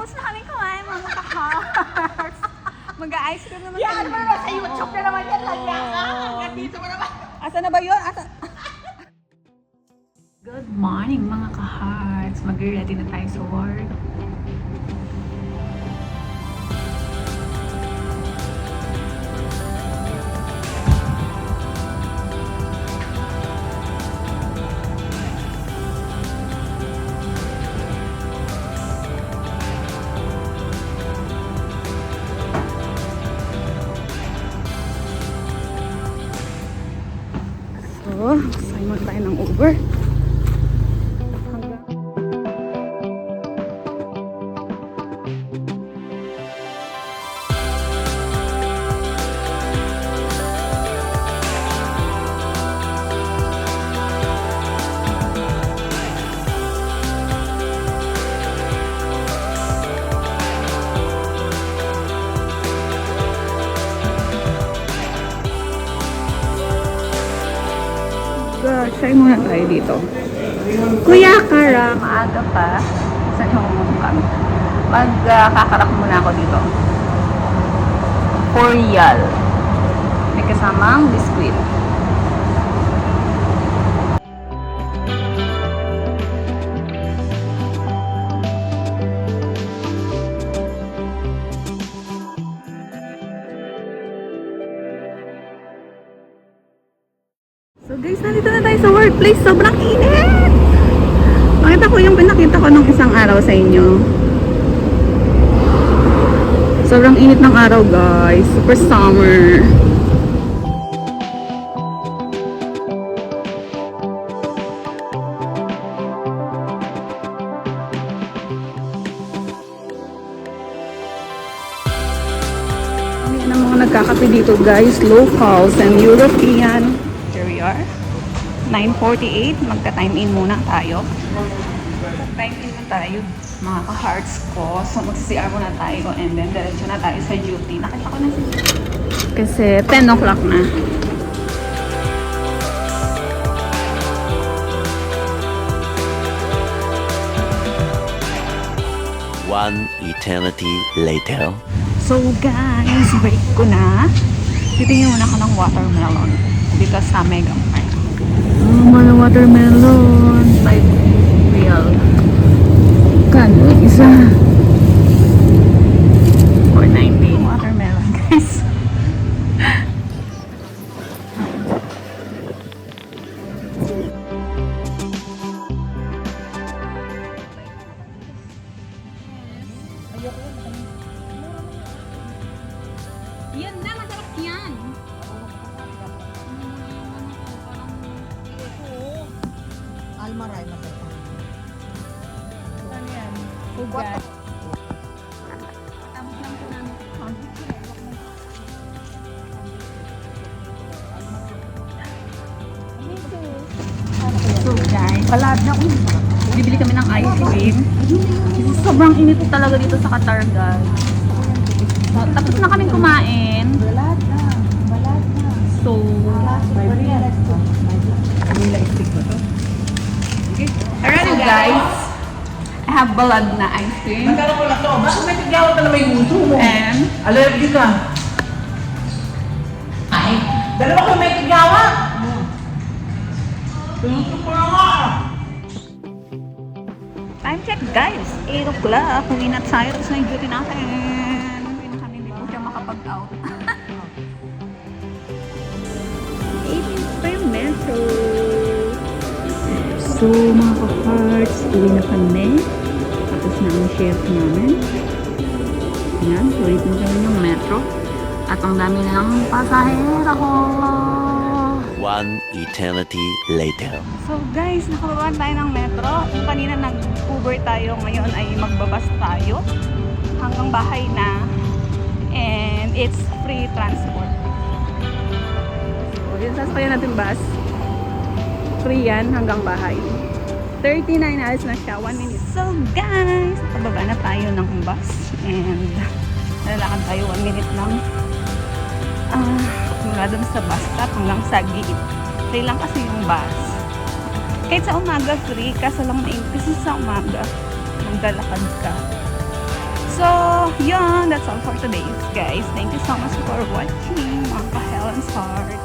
Tapos na kami kumain mga ka-hearts. Mag-ice cream naman Yan mo naman sa YouTube na naman yan. Lagya ka. Nandito mo naman. Asa na ba yun? Asa? Good morning mga ka-hearts. Mag-ready na tayo sa work. So, sakay muna tayo ng Uber. Try muna tayo dito. Kuya Kara, maaga pa. Saan yung kami? Magkakarak muna ako dito. For real. May kasamang biskwit. So guys, nandito na tayo sa workplace. Sobrang init! Pakita ko yung pinakita ko nung isang araw sa inyo. Sobrang init ng araw guys. Super summer. Ayan ang mga nagkakape dito guys. Locals and European. Here we are. 9:48. Magka-time in muna tayo. Time in na tayo. Mga ka-hearts ko. So mag-CR muna tayo and then diretso na tayo sa duty. Nakita ko na si kasi 10 o'clock na. One eternity later. So guys, break ko na. Titingin muna ako ng watermelon dito sa Mega Mart. Oh, mga watermelon. 5 real. Kano isa? 4.90. Watermelon guys. Yan na, masarap yan. Almaray na po. Ano yan? Ugat. Tapos lang po namin. So guys, bibili kami ng ice cream. Sobrang init talaga dito sa Qatar guys. So, tapos na kaming kumain. Balad na. Balad na. So, alright guys, I have balad na ice cream. Magkano ko na to? Bakit may tigyawan ka na may nguso mo? And, Allergy ka. Ay, dalawa ko may tigyawa. Tuto ko na nga. time check guys, 8 o'clock. Uwi na tayo sa duty natin. Uwi na kami, hindi po siya makapag-out. 8 pa yung metro. So mga ka-hearts, uwi na kami. Tapos na ang shift namin. Yan, waiting kami yung metro. At ang dami na ng pasahero ko. One eternity later. So guys, nakababa tayo ng metro. Kung kanina nag-Uber tayo, ngayon ay magbabas tayo hanggang bahay na. And it's free transport. So yun, sasakyan natin bus. Free yan hanggang bahay. 39 hours na siya, 1 minute. So guys, nakababa na tayo ng bus. And lalakad tayo 1 minute lang. Mula dun sa bus stop hanggang sa gate. Free lang kasi yung bus. Kahit sa umaga free, kaso lang mainit kasi sa umaga maglalakad ka. yun. That's all for today, guys. Thank you so much for watching, mga ka-Helen's Heart.